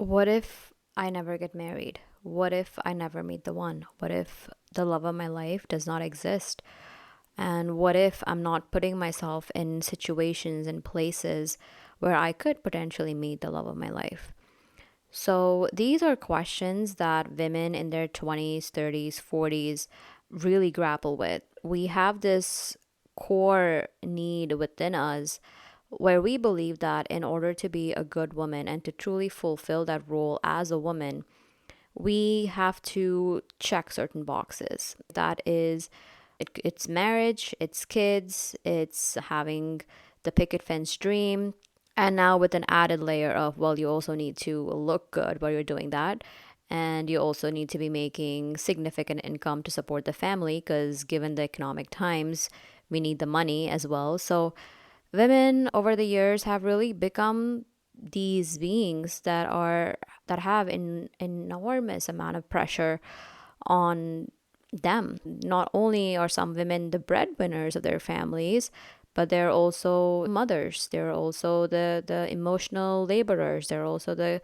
What if I never get married? What if I never meet the one? What if the love of my life does not exist? And what if I'm not putting myself in situations and places where I could potentially meet the love of my life? So these are questions that women in their 20s, 30s, 40s really grapple with. We have this core need within us where we believe that in order to be a good woman and to truly fulfill that role as a woman, we have to check certain boxes. That is, it's marriage, it's kids, it's having the picket fence dream. And now, with an added layer of, well, you also need to look good while you're doing that. And you also need to be making significant income to support the family because, given the economic times, we need the money as well. So, women over the years have really become these beings that have an enormous amount of pressure on them. Not only are some women the breadwinners of their families, but they're also mothers. They're also the emotional laborers. They're also the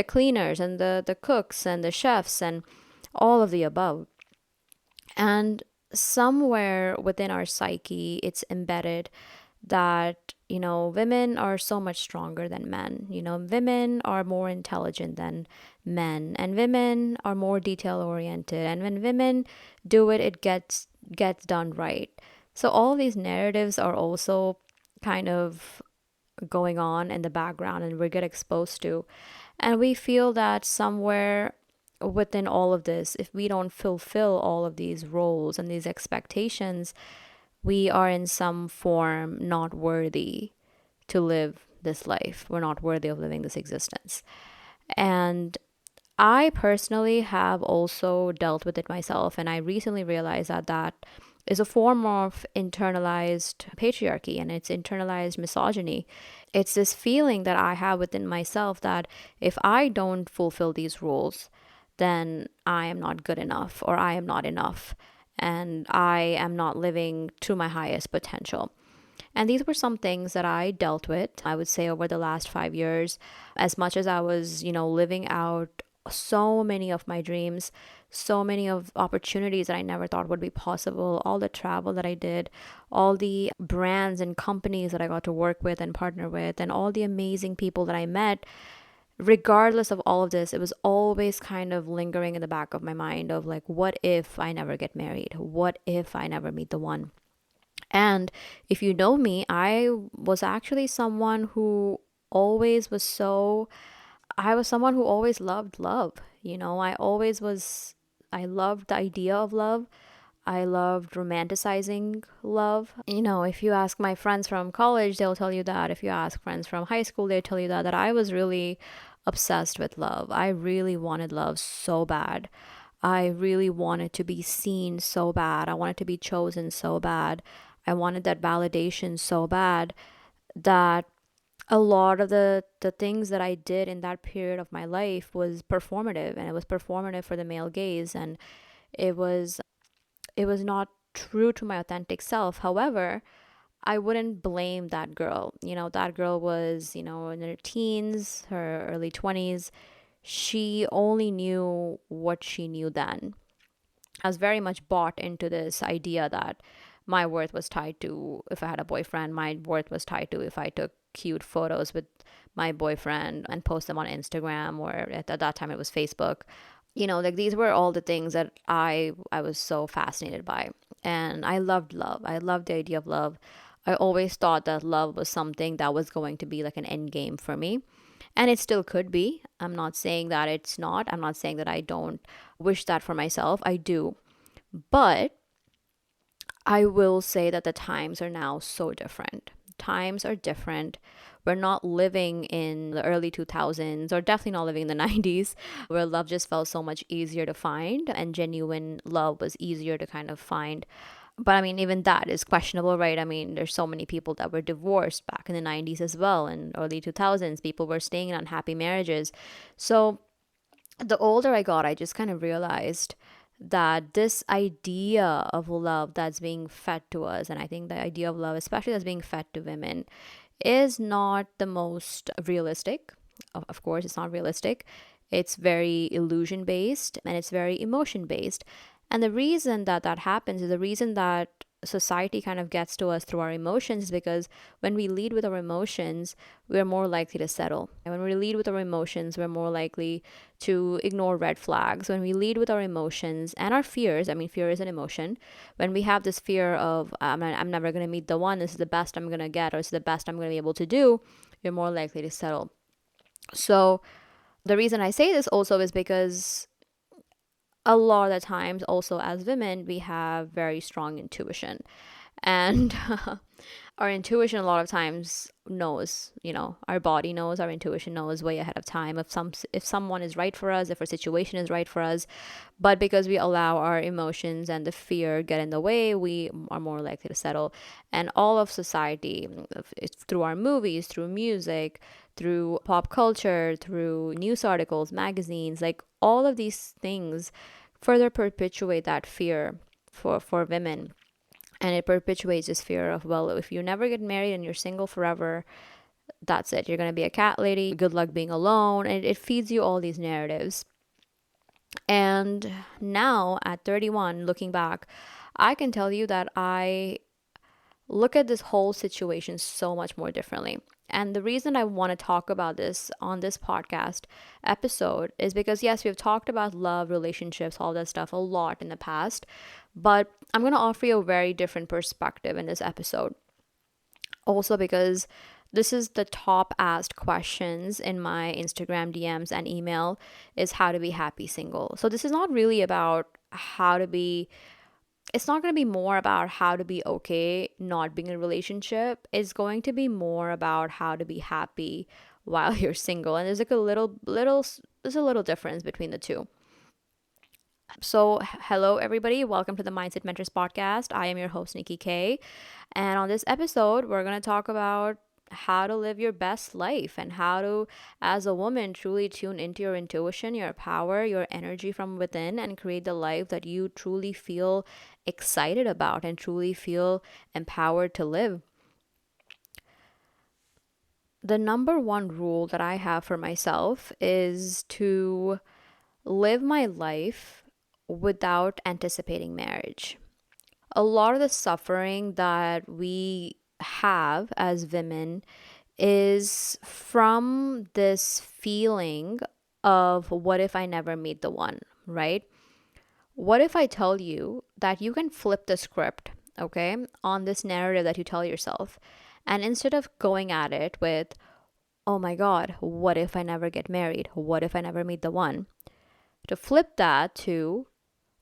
cleaners and the cooks and the chefs and all of the above. And somewhere within our psyche, it's embedded that, women are so much stronger than men. Women are more intelligent than men, and women are more detail oriented. And when women do it, it gets done right. So all these narratives are also kind of going on in the background and we get exposed to. And we feel that somewhere within all of this, if we don't fulfill all of these roles and these expectations, we are in some form not worthy to live this life. We're not worthy of living this existence. And I personally have also dealt with it myself, and I recently realized that that is a form of internalized patriarchy and it's internalized misogyny. It's this feeling that I have within myself that if I don't fulfill these roles, then I am not good enough or I am not enough and I am not living to my highest potential. And these were some things that I dealt with, I would say, over the last 5 years. As much as I was, living out so many of my dreams, so many of opportunities that I never thought would be possible, all the travel that I did, all the brands and companies that I got to work with and partner with, and all the amazing people that I met. Regardless of all of this, it was always kind of lingering in the back of my mind of like, what if I never get married? What if I never meet the one? And if you know me, I was actually someone who always was so, I was someone who always loved love. I loved the idea of love. I loved romanticizing love. If you ask my friends from college, they'll tell you that. If you ask friends from high school, they'll tell you that I was really obsessed with love. I really wanted love so bad. I really wanted to be seen so bad. I wanted to be chosen so bad. I wanted that validation so bad that a lot of the things that I did in that period of my life was performative, and it was performative for the male gaze, and it was not true to my authentic self. However, I wouldn't blame that girl. That girl was, in her teens, her early 20s. She only knew what she knew then. I was very much bought into this idea that my worth was tied to if I had a boyfriend, my worth was tied to if I took cute photos with my boyfriend and post them on Instagram, or at that time it was Facebook. Like these were all the things that I was so fascinated by. And I loved love. I loved the idea of love. I always thought that love was something that was going to be like an end game for me. And it still could be. I'm not saying that it's not. I'm not saying that I don't wish that for myself. I do. But I will say that the times are now so different. Times are different. We're not living in the early 2000s, or definitely not living in the 90s, where love just felt so much easier to find and genuine love was easier to kind of find. But I mean, even that is questionable, right? I mean, there's so many people that were divorced back in the 90s as well, and early 2000s. People were staying in unhappy marriages. So the older I got, I just kind of realized that this idea of love that's being fed to us, and I think the idea of love, especially that's being fed to women, is not the most realistic. Of course, it's not realistic. It's very illusion based and it's very emotion based. And the reason that that happens is the reason that society kind of gets to us through our emotions is because when we lead with our emotions, we're more likely to settle. And when we lead with our emotions, we're more likely to ignore red flags. When we lead with our emotions and our fears, I mean, fear is an emotion. When we have this fear of, I'm never going to meet the one, this is the best I'm going to get, or this is the best I'm going to be able to do, you're more likely to settle. So, the reason I say this also is because a lot of the times, also as women, we have very strong intuition. And our intuition a lot of times knows, our body knows, our intuition knows way ahead of time if someone is right for us, if a situation is right for us. But because we allow our emotions and the fear get in the way, we are more likely to settle. And all of society, through our movies, through music, through pop culture, through news articles, magazines, like all of these things further perpetuate that fear for women. And it perpetuates this fear of, well, if you never get married and you're single forever, that's it. You're going to be a cat lady. Good luck being alone. And it feeds you all these narratives. And now at 31, looking back, I can tell you that I look at this whole situation so much more differently. And the reason I want to talk about this on this podcast episode is because, yes, we've talked about love, relationships, all that stuff a lot in the past, but I'm going to offer you a very different perspective in this episode. Also, because this is the top asked questions in my Instagram DMs and email is how to be happy single. So this is not really about how to be, it's not going to be more about how to be okay not being in a relationship. It's going to be more about how to be happy while you're single. And there's like there's a little difference between the two. So, hello everybody, welcome to the Mindset Mentors podcast. I am your host Nikki K, and on this episode, we're going to talk about how to live your best life and how to, as a woman, truly tune into your intuition, your power, your energy from within, and create the life that you truly feel excited about and truly feel empowered to live. The number one rule that I have for myself is to live my life without anticipating marriage. A lot of the suffering that we have as women is from this feeling of what if I never meet the one, right? What if I tell you that you can flip the script, okay, on this narrative that you tell yourself, and instead of going at it with, oh my God, what if I never get married? What if I never meet the one? To flip that to,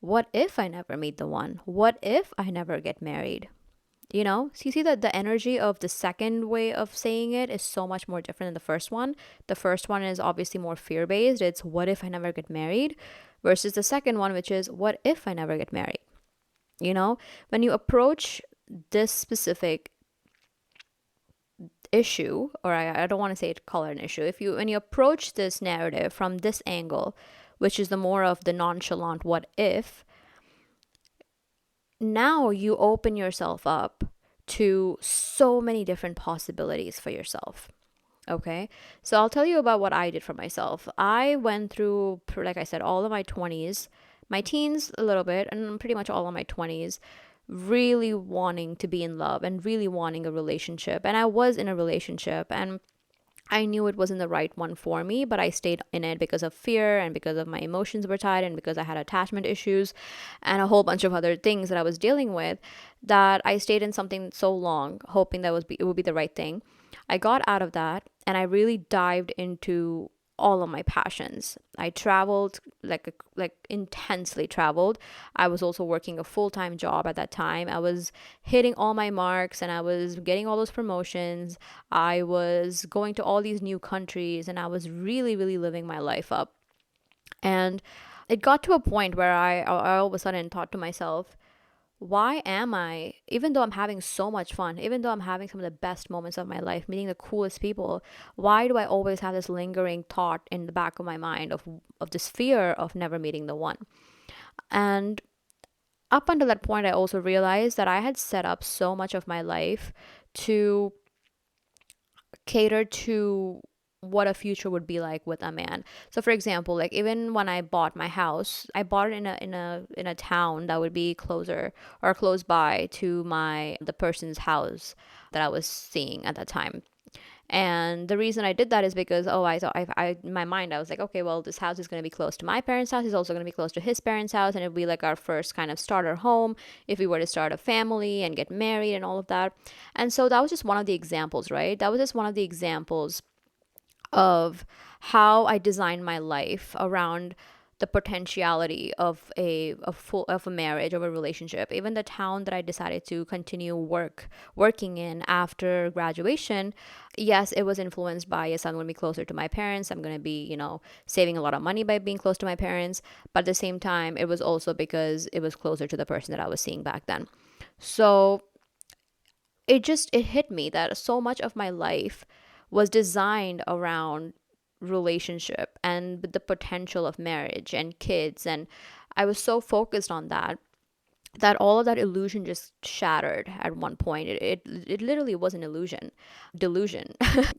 what if I never meet the one? What if I never get married? So you see that the energy of the second way of saying it is so much more different than the first one. The first one is obviously more fear-based. It's what if I never get married versus the second one, which is what if I never get married? When you approach this specific issue, or I don't want to say call it an issue. When you approach this narrative from this angle, which is the more of the nonchalant what if, now you open yourself up to so many different possibilities for yourself. Okay, so I'll tell you about what I did for myself. I went through, like I said, all of my 20s, my teens a little bit, and pretty much all of my 20s, really wanting to be in love and really wanting a relationship. And I was in a relationship, and I knew it wasn't the right one for me, but I stayed in it because of fear and because of my emotions were tied and because I had attachment issues and a whole bunch of other things that I was dealing with, that I stayed in something so long, hoping that it would be the right thing. I got out of that and I really dived into all of my passions. I traveled like intensely traveled. I was also working a full-time job at that time. I was hitting all my marks and I was getting all those promotions. I was going to all these new countries and I was really, really living my life up. And it got to a point where I all of a sudden thought to myself, why am I, even though I'm having so much fun, even though I'm having some of the best moments of my life, meeting the coolest people, why do I always have this lingering thought in the back of my mind of this fear of never meeting the one? And up until that point, I also realized that I had set up so much of my life to cater to what a future would be like with a man. So for example, like even when I bought my house, I bought it in a town that would be closer or close by to the person's house that I was seeing at that time. And the reason I did that is because, oh, I thought, in my mind, I was like, okay, well, this house is going to be close to my parents' house. It's also going to be close to his parents' house. And it'll be like our first kind of starter home if we were to start a family and get married and all of that. And so that was just one of the examples, right? That was just one of the examples of how I designed my life around the potentiality of a marriage, of a relationship. Even the town that I decided to continue working in after graduation, yes, it was influenced by, yes, I'm going to be closer to my parents. I'm going to be, saving a lot of money by being close to my parents. But at the same time, it was also because it was closer to the person that I was seeing back then. So it hit me that so much of my life was designed around relationship and the potential of marriage and kids, and I was so focused on that all of that illusion just shattered at one point. It literally was an delusion.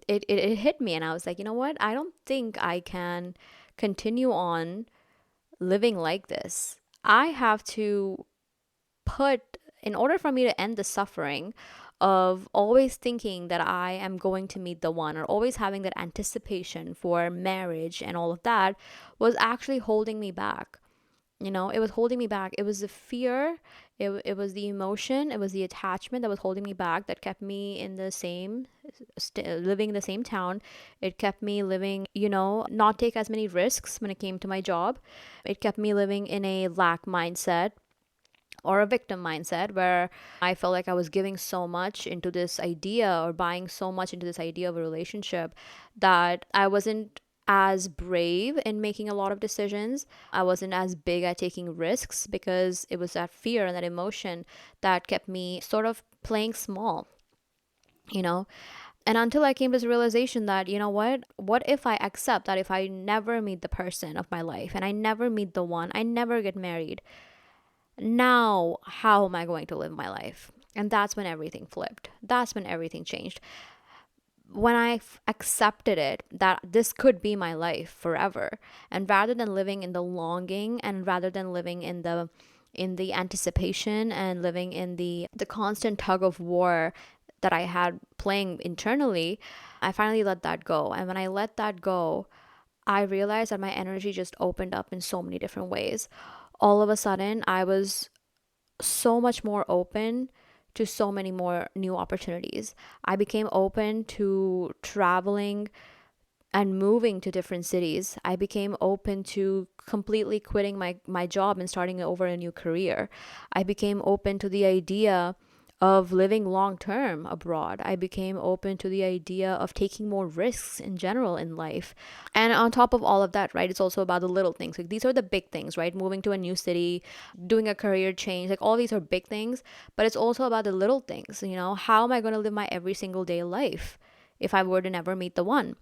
It hit me, and I was like, you know what, I don't think I can continue on living like this. I have to in order for me to end the suffering of always thinking that I am going to meet the one, or always having that anticipation for marriage and all of that, was actually holding me back. It was holding me back. It was the fear, it was the emotion, it was the attachment that was holding me back, that kept me in the living in the same town. It kept me living, not take as many risks when it came to my job. It kept me living in a lack mindset or a victim mindset, where I felt like I was giving so much into this idea, or buying so much into this idea of a relationship, that I wasn't as brave in making a lot of decisions. I wasn't as big at taking risks, because it was that fear and that emotion that kept me sort of playing small, you know? And until I came to this realization that, what if I accept that if I never meet the person of my life, and I never meet the one, I never get married, now how am I going to live my life? And that's when everything flipped. That's when everything changed. When I accepted it, that this could be my life forever, and rather than living in the longing, and rather than living in the anticipation, and living in the constant tug of war that I had playing internally, I finally let that go. And when I let that go, I realized that my energy just opened up in so many different ways. All of a sudden, I was so much more open to so many more new opportunities. I became open to traveling and moving to different cities. I became open to completely quitting my job and starting over a new career. I became open to the idea of living long term abroad. I became open to the idea of taking more risks in general in life. And on top of all of that, right, it's also about the little things. Like, these are the big things, right? Moving to a new city, doing a career change, like all these are big things, but it's also about the little things. How am I going to live my every single day life if I were to never meet the one?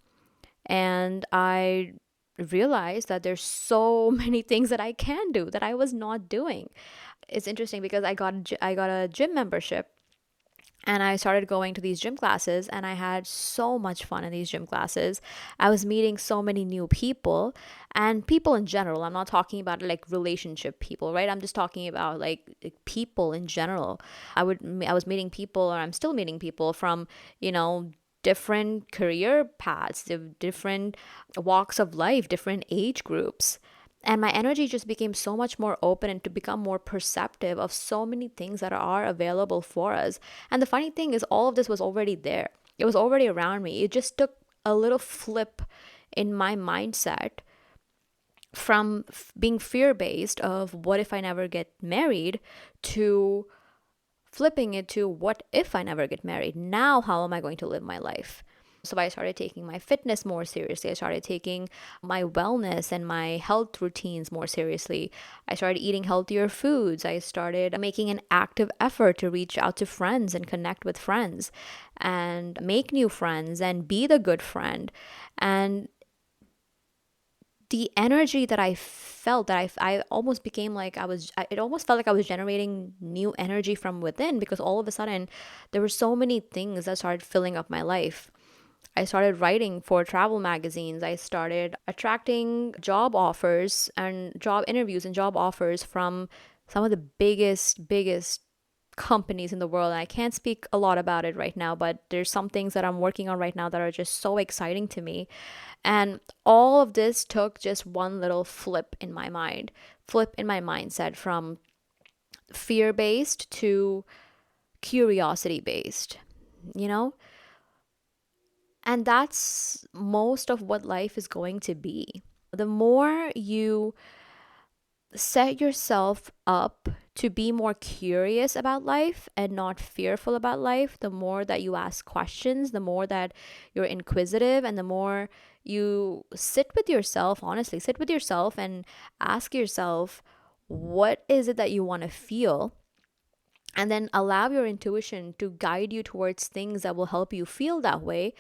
And I realized that there's so many things that I can do that I was not doing. It's interesting because I got a gym membership, and I started going to these gym classes, and I had so much fun in these gym classes. I was meeting so many new people, and people in general. I'm not talking about like relationship people, right? I'm just talking about like people in general. I was meeting people, or I'm still meeting people from, different career paths, different walks of life, different age groups. And my energy just became so much more open, and to become more perceptive of so many things that are available for us. And the funny thing is, all of this was already there. It was already around me. It just took a little flip in my mindset from being fear-based of what if I never get married, to flipping it to what if I never get married? Now, how am I going to live my life? So I started taking my fitness more seriously. I started taking my wellness and my health routines more seriously. I started eating healthier foods. I started making an active effort to reach out to friends and connect with friends and make new friends and be the good friend. And the energy that I felt, that I almost became like it almost felt like I was generating new energy from within, because all of a sudden there were so many things that started filling up my life. I started writing for travel magazines. I started attracting job offers and job interviews and job offers from some of the biggest companies in the world. And I can't speak a lot about it right now, but there's some things that I'm working on right now that are just so exciting to me. And all of this took just one little flip in my mindset from fear based to curiosity based, you know? And that's most of what life is going to be. The more you set yourself up to be more curious about life and not fearful about life, the more that you ask questions, the more that you're inquisitive, and the more you sit with yourself, honestly, sit with yourself and ask yourself, what is it that you want to feel? And then allow your intuition to guide you towards things that will help you feel that way,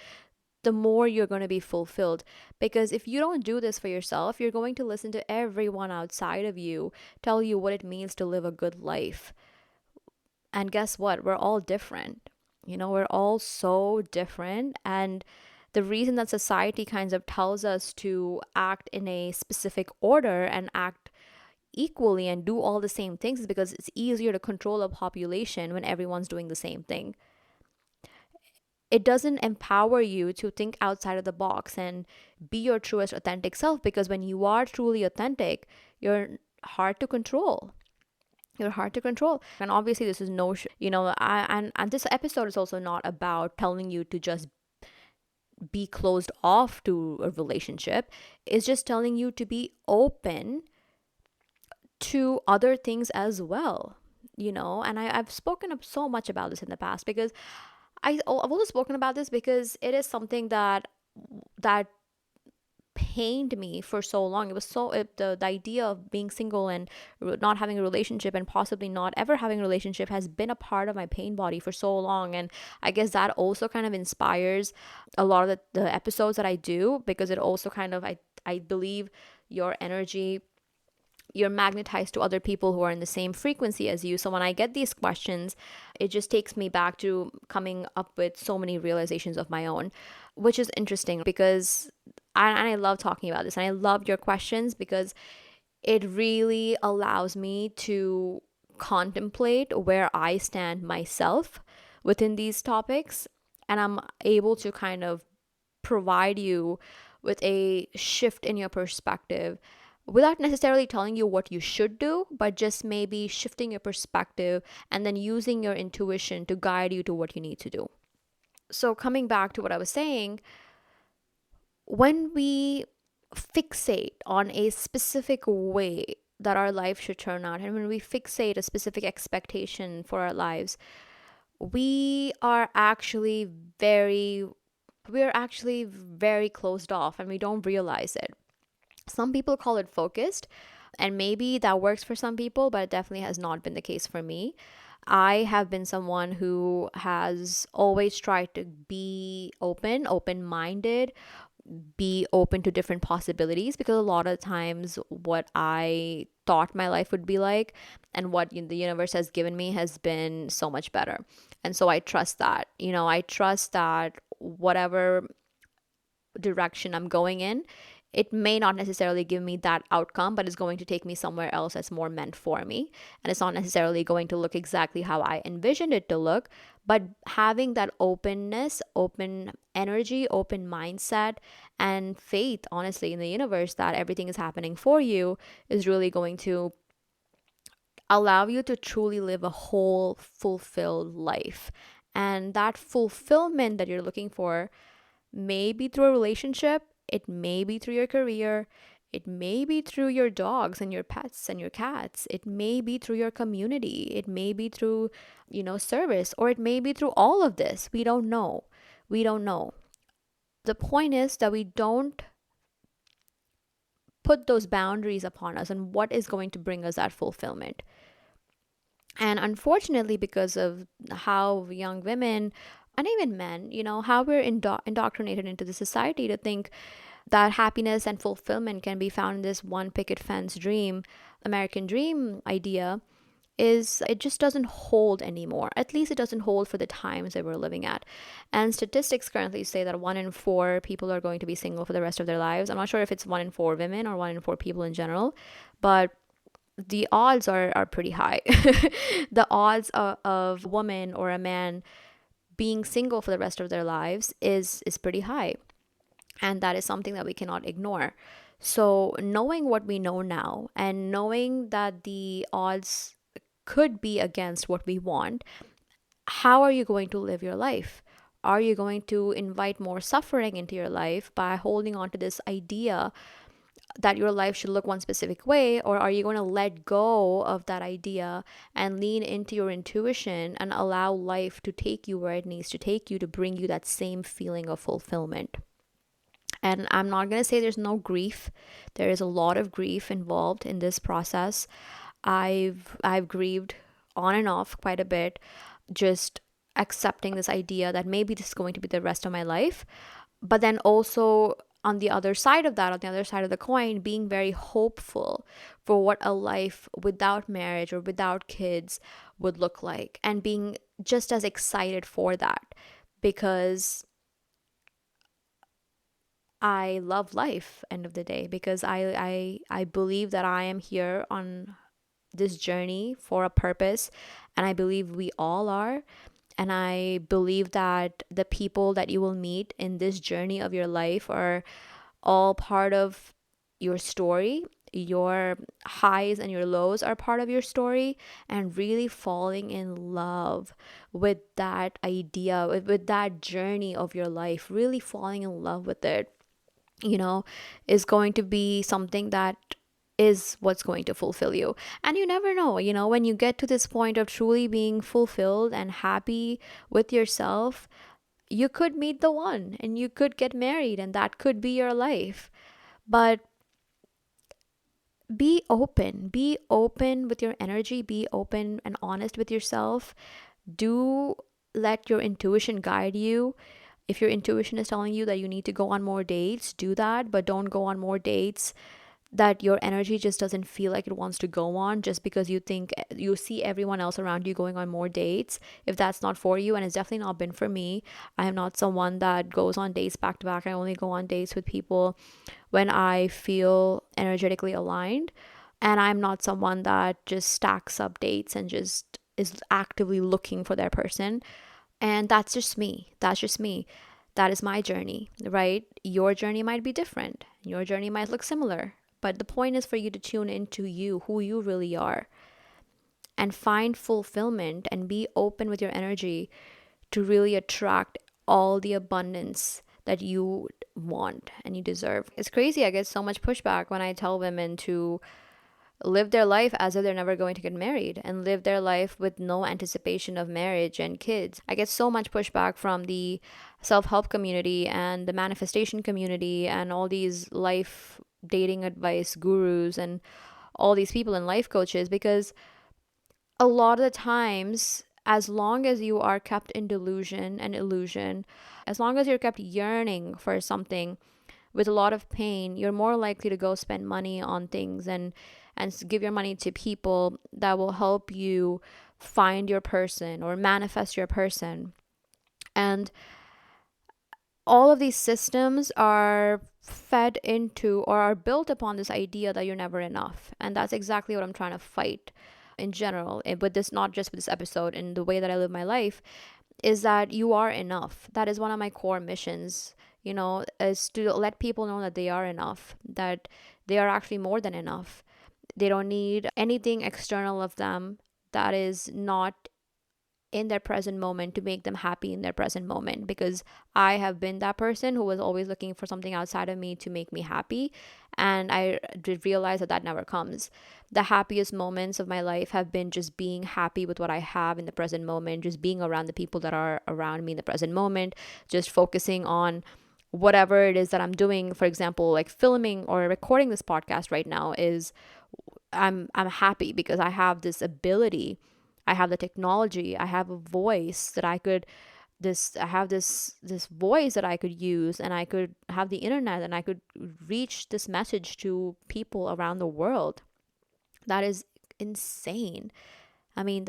the more you're going to be fulfilled. Because if you don't do this for yourself, you're going to listen to everyone outside of you tell you what it means to live a good life. And guess what? We're all different. We're all so different. And the reason that society kind of tells us to act in a specific order and act equally and do all the same things is because it's easier to control a population when everyone's doing the same thing. It doesn't empower you to think outside of the box and be your truest authentic self, because when you are truly authentic, you're hard to control. And obviously this is and this episode is also not about telling you to just be closed off to a relationship. It's just telling you to be open to other things as well. And I've spoken up so much about this in the past, because I've also spoken about this because it is something that pained me for so long. It was the idea of being single and not having a relationship and possibly not ever having a relationship has been a part of my pain body for so long. And I guess that also kind of inspires a lot of the episodes that I do, because it also kind of, I believe your energy, you're magnetized to other people who are in the same frequency as you. So when I get these questions, it just takes me back to coming up with so many realizations of my own, which is interesting because I love talking about this, and I love your questions because it really allows me to contemplate where I stand myself within these topics, and I'm able to kind of provide you with a shift in your perspective without necessarily telling you what you should do, but just maybe shifting your perspective and then using your intuition to guide you to what you need to do. So, coming back to what I was saying, when we fixate on a specific way that our life should turn out, and when we fixate a specific expectation for our lives, we are actually very closed off, and we don't realize it. Some people call it focused, and maybe that works for some people, but it definitely has not been the case for me. I have been someone who has always tried to be open-minded, be open to different possibilities, because a lot of times what I thought my life would be like and what the universe has given me has been so much better. And so I trust that. I trust that whatever direction I'm going in, it may not necessarily give me that outcome, but it's going to take me somewhere else that's more meant for me. And it's not necessarily going to look exactly how I envisioned it to look, but having that openness, open energy, open mindset, and faith, honestly, in the universe that everything is happening for you is really going to allow you to truly live a whole, fulfilled life. And that fulfillment that you're looking for may be through a relationship, it may be through your career, it may be through your dogs and your pets and your cats, it may be through your community, it may be through, service, or it may be through all of this. We don't know. The point is that we don't put those boundaries upon us and what is going to bring us that fulfillment. And unfortunately, because of how young women and even men, how we're indoctrinated into the society to think that happiness and fulfillment can be found in this one picket fence dream, American dream idea, is it just doesn't hold anymore. At least it doesn't hold for the times that we're living at. And statistics currently say that 1 in 4 people are going to be single for the rest of their lives. I'm not sure if it's 1 in 4 women or 1 in 4 people in general, but the odds are pretty high. The odds of a woman or a man being single for the rest of their lives is pretty high. And that is something that we cannot ignore. So, knowing what we know now and knowing that the odds could be against what we want, how are you going to live your life? Are you going to invite more suffering into your life by holding on to this idea that your life should look one specific way? Or are you going to let go of that idea and lean into your intuition and allow life to take you where it needs to take you to bring you that same feeling of fulfillment? And I'm not going to say there's no grief. There is a lot of grief involved in this process. I've grieved on and off quite a bit, just accepting this idea that maybe this is going to be the rest of my life. But then also on the other side of that, on the other side of the coin, being very hopeful for what a life without marriage or without kids would look like, and being just as excited for that because I love life, end of the day, because I believe that I am here on this journey for a purpose, and I believe we all are. And I believe that the people that you will meet in this journey of your life are all part of your story. Your highs and your lows are part of your story, and really falling in love with that idea, with that journey of your life, really falling in love with it, is going to be something that is what's going to fulfill you. And you never know, when you get to this point of truly being fulfilled and happy with yourself, you could meet the one and you could get married, and that could be your life. But be open with your energy, be open and honest with yourself. Do let your intuition guide you. If your intuition is telling you that you need to go on more dates, do that, but don't go on more dates that your energy just doesn't feel like it wants to go on, just because you think you see everyone else around you going on more dates. If that's not for you, and it's definitely not been for me, I am not someone that goes on dates back to back. I only go on dates with people when I feel energetically aligned. And I'm not someone that just stacks up dates and just is actively looking for their person. And that's just me. That is my journey, right? Your journey might be different. Your journey might look similar. But the point is for you to tune into you, who you really are, and find fulfillment and be open with your energy to really attract all the abundance that you want and you deserve. It's crazy. I get so much pushback when I tell women to live their life as if they're never going to get married and live their life with no anticipation of marriage and kids. I get so much pushback from the self-help community and the manifestation community and all these life dating advice gurus and all these people and life coaches, because a lot of the times, as long as you are kept in delusion and illusion, as long as you're kept yearning for something with a lot of pain, you're more likely to go spend money on things and give your money to people that will help you find your person or manifest your person. And all of these systems are fed into or are built upon this idea that you're never enough. And that's exactly what I'm trying to fight in general, with this, not just with this episode, in the way that I live my life, is that you are enough. That is one of my core missions, is to let people know that they are enough, that they are actually more than enough. They don't need anything external of them that is not in their present moment to make them happy in their present moment, because I have been that person who was always looking for something outside of me to make me happy, and I did realize that that never comes. The happiest moments of my life have been just being happy with what I have in the present moment, just being around the people that are around me in the present moment, just focusing on whatever it is that I'm doing. For example, like filming or recording this podcast right now is I'm happy because I have this ability. I have the technology. I have a voice that I could this voice that I could use, and I could have the internet, and I could reach this message to people around the world. That is insane. I mean,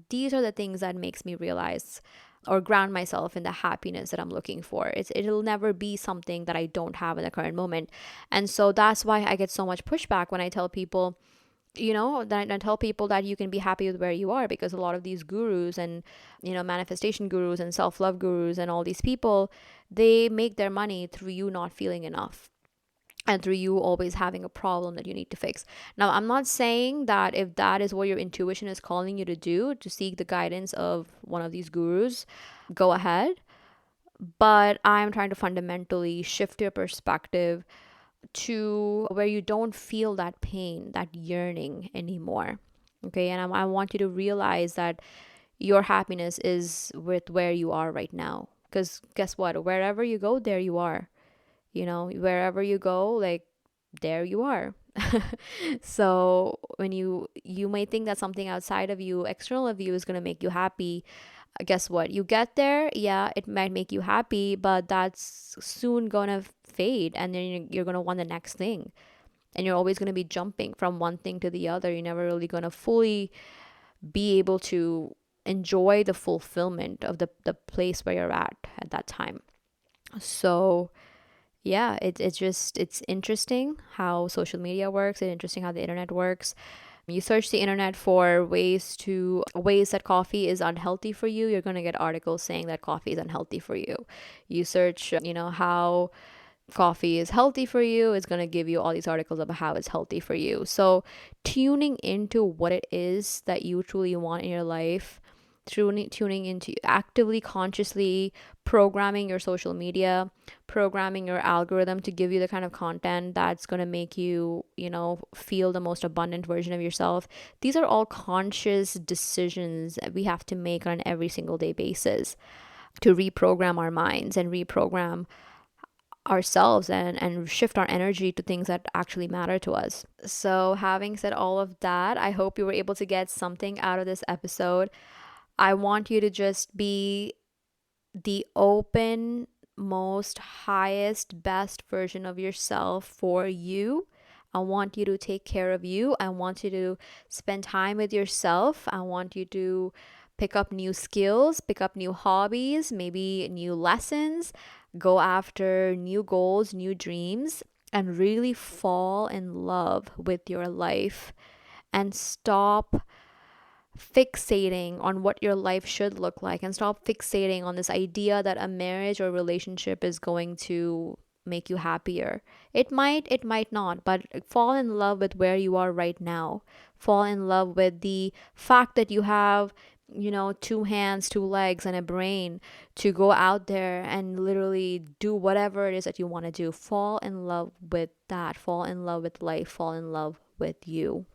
these are the things that makes me realize or ground myself in the happiness that I'm looking for. It'll never be something that I don't have in the current moment. And so that's why I get so much pushback when I tell people, that I tell people that you can be happy with where you are, because a lot of these gurus and, manifestation gurus and self-love gurus and all these people, they make their money through you not feeling enough and through you always having a problem that you need to fix. Now, I'm not saying that if that is what your intuition is calling you to do, to seek the guidance of one of these gurus, go ahead. But I'm trying to fundamentally shift your perspective to where you don't feel that pain, that yearning anymore. Okay. And I want you to realize that your happiness is with where you are right now. Because guess what? Wherever you go, there you are. Wherever you go, like, there you are. So when you may think that something outside of you, external of you, is going to make you happy, guess what? You get there, yeah, it might make you happy, but that's soon gonna fade, and then you're gonna want the next thing, and you're always gonna be jumping from one thing to the other. You're never really gonna fully be able to enjoy the fulfillment of the place where you're at that time. So yeah, it's interesting how social media works. It's interesting how the internet works. You search the internet for ways that coffee is unhealthy for you, you're going to get articles saying that coffee is unhealthy for you. You search, how coffee is healthy for you, it's going to give you all these articles about how it's healthy for you. So tuning into what it is that you truly want in your life, tuning into actively, consciously programming your social media, programming your algorithm to give you the kind of content that's going to make you, feel the most abundant version of yourself. These are all conscious decisions that we have to make on an every single day basis to reprogram our minds and reprogram ourselves and shift our energy to things that actually matter to us. So having said all of that, I hope you were able to get something out of this episode. I want you to just be the open, most highest, best version of yourself for you. I want you to take care of you. I want you to spend time with yourself. I want you to pick up new skills, pick up new hobbies, maybe new lessons, go after new goals, new dreams, and really fall in love with your life and stop fixating on what your life should look like, and stop fixating on this idea that a marriage or relationship is going to make you happier. It might not, but fall in love with where you are right now. Fall in love with the fact that you have, two hands, two legs, and a brain to go out there and literally do whatever it is that you want to do. Fall in love with that. Fall in love with life. Fall in love with you.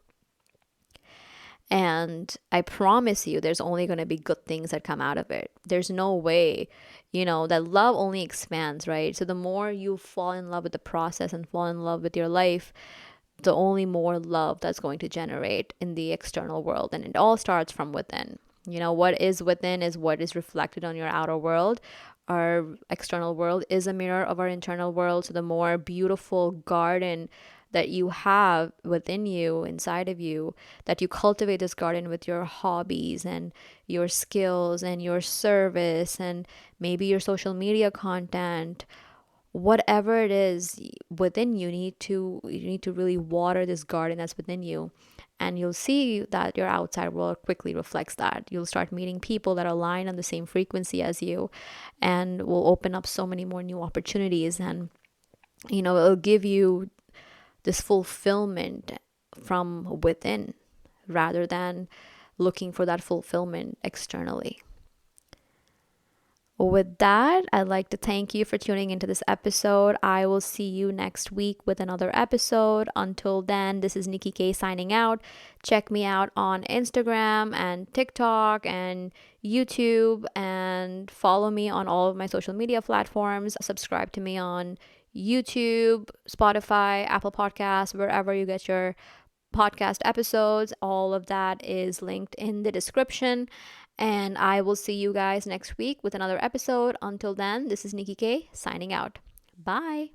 And I promise you, there's only going to be good things that come out of it. There's no way, that love only expands, right? So the more you fall in love with the process and fall in love with your life, the only more love that's going to generate in the external world. And it all starts from within. What is within is what is reflected on your outer world. Our external world is a mirror of our internal world. So the more beautiful garden that you have within you, inside of you, that you cultivate this garden with your hobbies and your skills and your service and maybe your social media content, whatever it is within you, you need to really water this garden that's within you. And you'll see that your outside world quickly reflects that. You'll start meeting people that align on the same frequency as you, and will open up so many more new opportunities. And, it'll give you this fulfillment from within rather than looking for that fulfillment externally. With that, I'd like to thank you for tuning into this episode. I will see you next week with another episode. Until then, this is Nikki K signing out. Check me out on Instagram and TikTok and YouTube, and follow me on all of my social media platforms. Subscribe to me on YouTube, Spotify, Apple Podcasts, wherever you get your podcast episodes. All of that is linked in the description. And I will see you guys next week with another episode. Until then, this is Nikki K signing out. Bye.